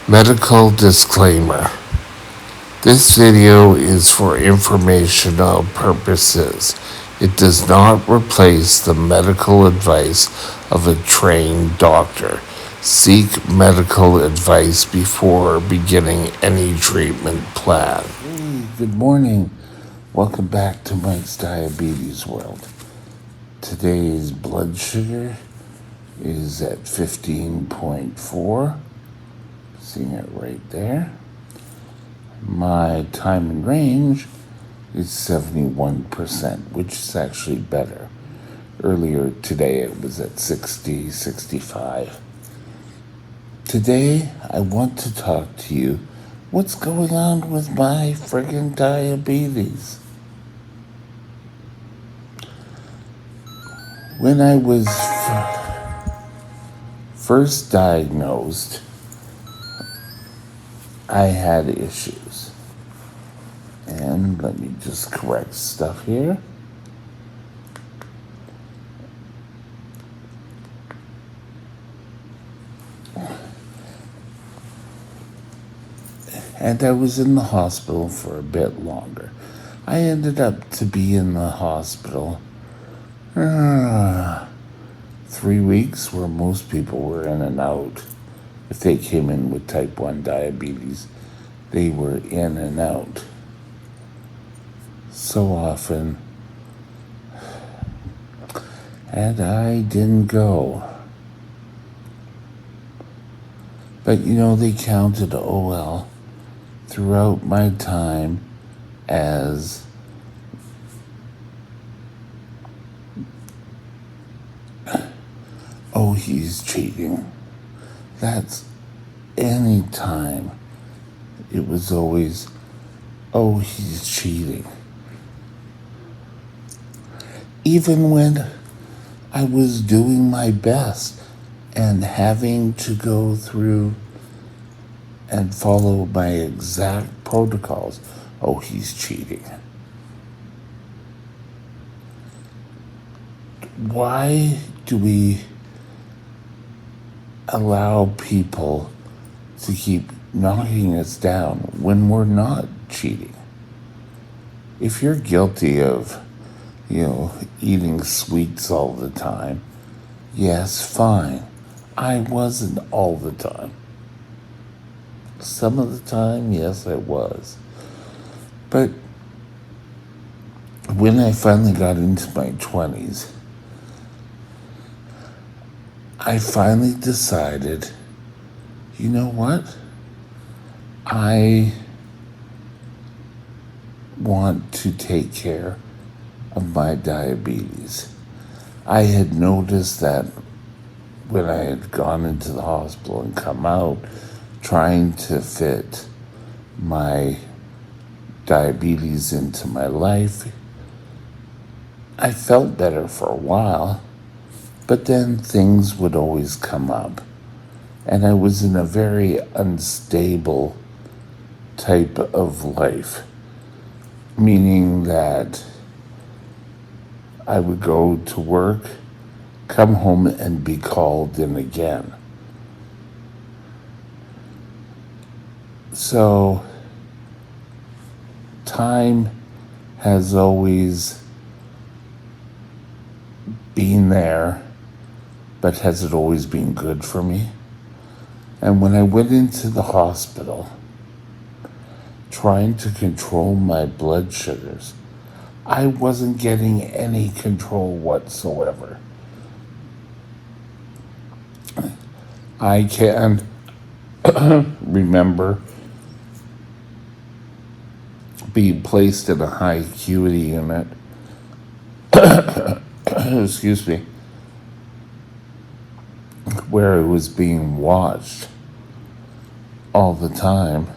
Medical disclaimer. This video is for informational purposes. It does not replace the medical advice of a trained doctor. Seek medical advice before beginning any treatment plan. Hey, good morning. Welcome back to Mike's Diabetes World. Today's blood sugar is at 15.4. Seeing it right there. My time in range is 71%, which is actually better. Earlier today it was at 60, 65. Today I want to talk to you what's going on with my friggin' diabetes. When I was first diagnosed, I had issues. And let me just correct stuff here. And I was in the hospital for a bit longer. I ended up to be in the hospital 3 weeks, where most people were in and out. If they came in with type 1 diabetes, they were in and out so often, and I didn't go. But they counted OL throughout my time as he's cheating. That's any time. It was always, he's cheating. Even when I was doing my best and having to go through and follow my exact protocols, he's cheating. Why do we allow people to keep knocking us down when we're not cheating? If you're guilty of, eating sweets all the time, yes, fine. I wasn't all the time. Some of the time, yes, I was. But when I finally got into my 20s, I finally decided, you know what? I want to take care of my diabetes. I had noticed that when I had gone into the hospital and come out, trying to fit my diabetes into my life, I felt better for a while, but then things would always come up. And I was in a very unstable type of life, meaning that I would go to work, come home, and be called in again. So, time has always been there, but has it always been good for me? And when I went into the hospital, trying to control my blood sugars, I wasn't getting any control whatsoever. I can remember being placed in a high acuity unit, excuse me, where I was being watched all the time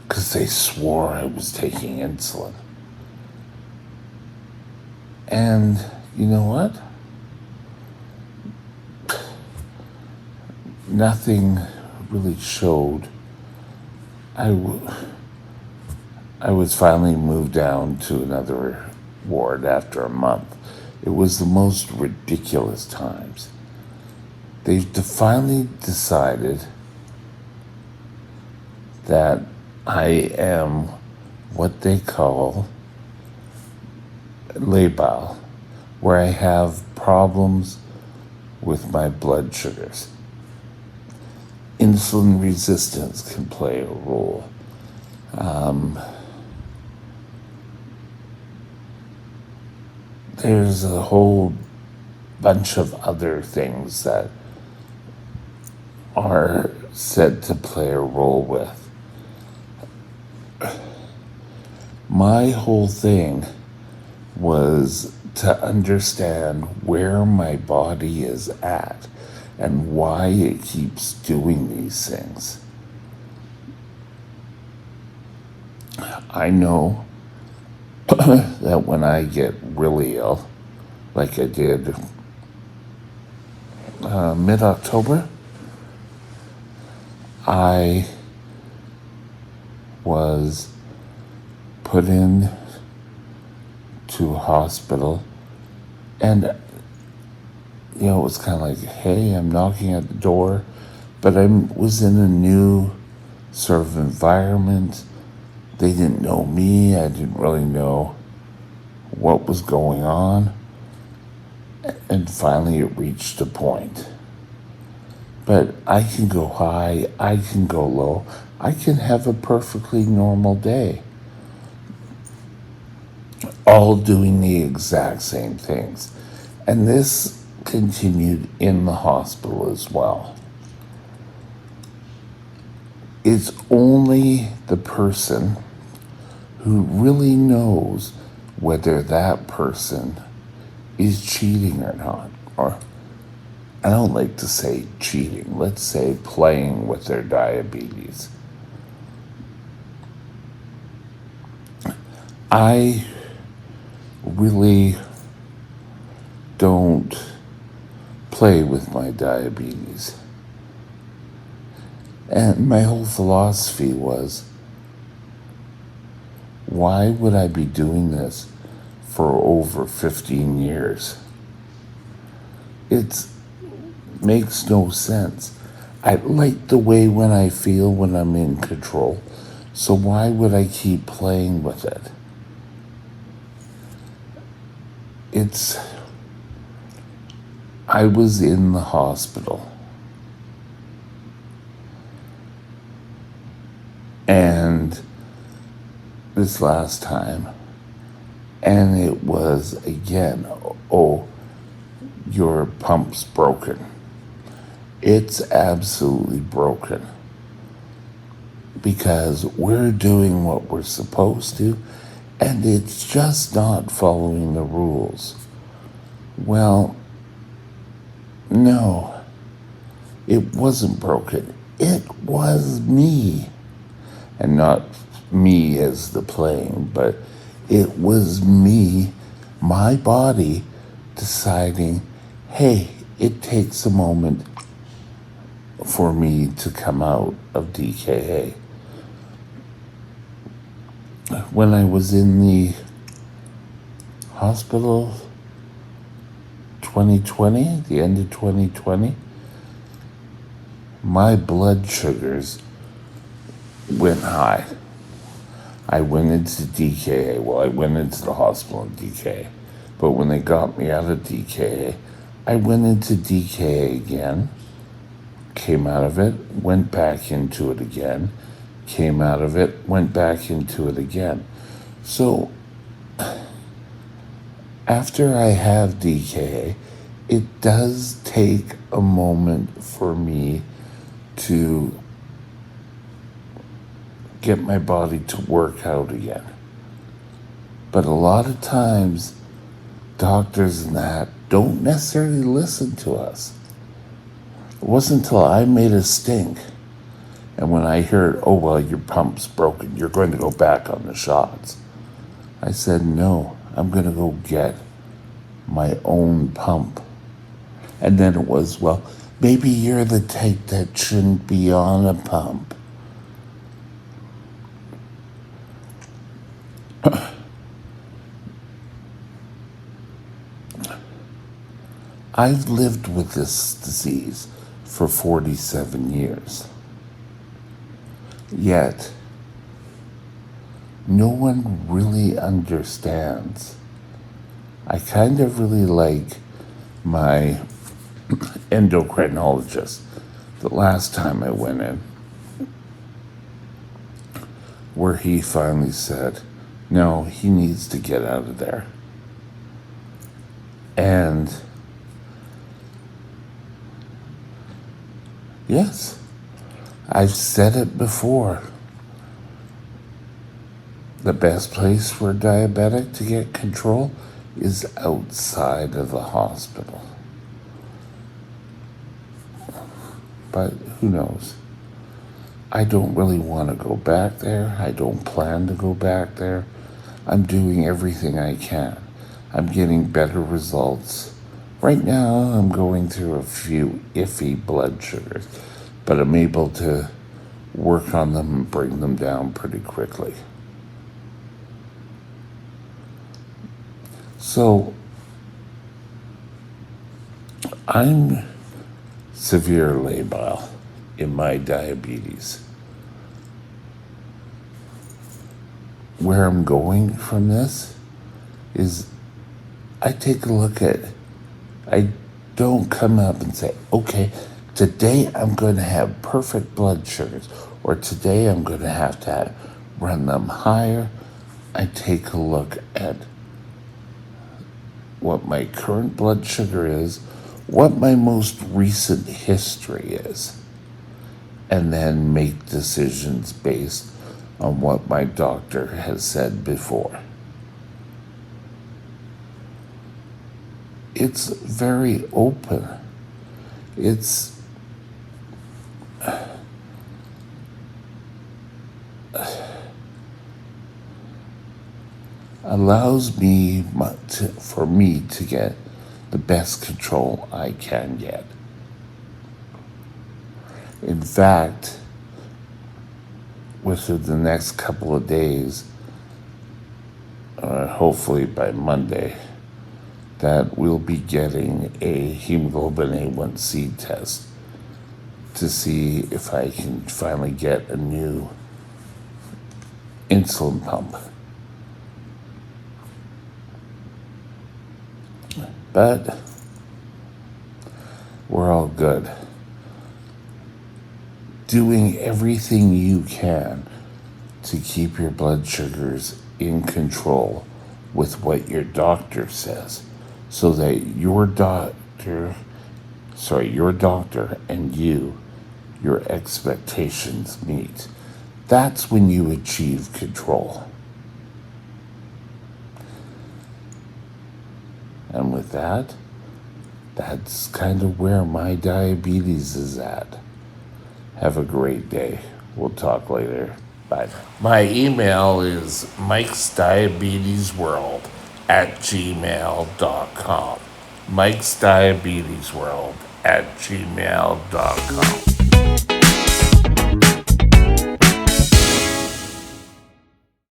because they swore I was taking insulin. And you know what? Nothing really showed. I was finally moved down to another ward after a month. It was the most ridiculous times. They finally decided that I am what they call labile, where I have problems with my blood sugars. Insulin resistance can play a role. There's a whole bunch of other things that are said to play a role with. My whole thing was to understand where my body is at and why it keeps doing these things. I know that when I get really ill, like I did mid-October, I was put in to a hospital, and it was kind of like, hey, I'm knocking at the door, but I was in a new sort of environment. They didn't know me. I didn't really know what was going on. And finally it reached a point. But I can go high, I can go low, I can have a perfectly normal day, all doing the exact same things. And this continued in the hospital as well. It's only the person who really knows whether that person is cheating or not. Or, I don't like to say cheating, let's say playing with their diabetes. I really don't play with my diabetes. And my whole philosophy was, why would I be doing this for over 15 years? It makes no sense. I like the way when I feel when I'm in control, so why would I keep playing with it? I was in the hospital, and this last time, and it was again, oh, your pump's broken. It's absolutely broken because we're doing what we're supposed to, and it's just not following the rules. Well, no, it wasn't broken. It was me. And not me as the playing, but it was me, my body, deciding, hey, it takes a moment for me to come out of DKA. When I was in the hospital 2020, the end of 2020, my blood sugars went high. I went into DKA. Well, I went into the hospital in DKA. But when they got me out of DKA, I went into DKA again, came out of it, went back into it again, came out of it, went back into it again. So after I have DKA, it does take a moment for me to get my body to work out again. But a lot of times, doctors and that don't necessarily listen to us. It wasn't until I made a stink, and when I heard, oh, well, your pump's broken, you're going to go back on the shots. I said, no, I'm going to go get my own pump. And then it was, well, maybe you're the type that shouldn't be on a pump. I've lived with this disease for 47 years. Yet, no one really understands. I kind of really like my endocrinologist. The last time I went in, where he finally said, no, he needs to get out of there. And yes, I've said it before. The best place for a diabetic to get control is outside of the hospital. But who knows? I don't really want to go back there. I don't plan to go back there. I'm doing everything I can. I'm getting better results. Right now, I'm going through a few iffy blood sugars, but I'm able to work on them and bring them down pretty quickly. So, I'm severe labile in my diabetes. Where I'm going from this is I take a look at, I don't come up and say, okay, today I'm going to have perfect blood sugars, or today I'm going to have run them higher. I take a look at what my current blood sugar is, what my most recent history is, and then make decisions based on what my doctor has said before. It's very open. It's allows me for me to get the best control I can get. In fact, within the next couple of days, hopefully by Monday, that we'll be getting a hemoglobin A1C test to see if I can finally get a new insulin pump. But we're all good. Doing everything you can to keep your blood sugars in control with what your doctor says, so that your doctor and your expectations meet. That's when you achieve control. And with that, that's kind of where my diabetes is at. Have a great day. We'll talk later. Bye. My email is mikesdiabetesworld@gmail.com. mikesdiabetesworld@gmail.com.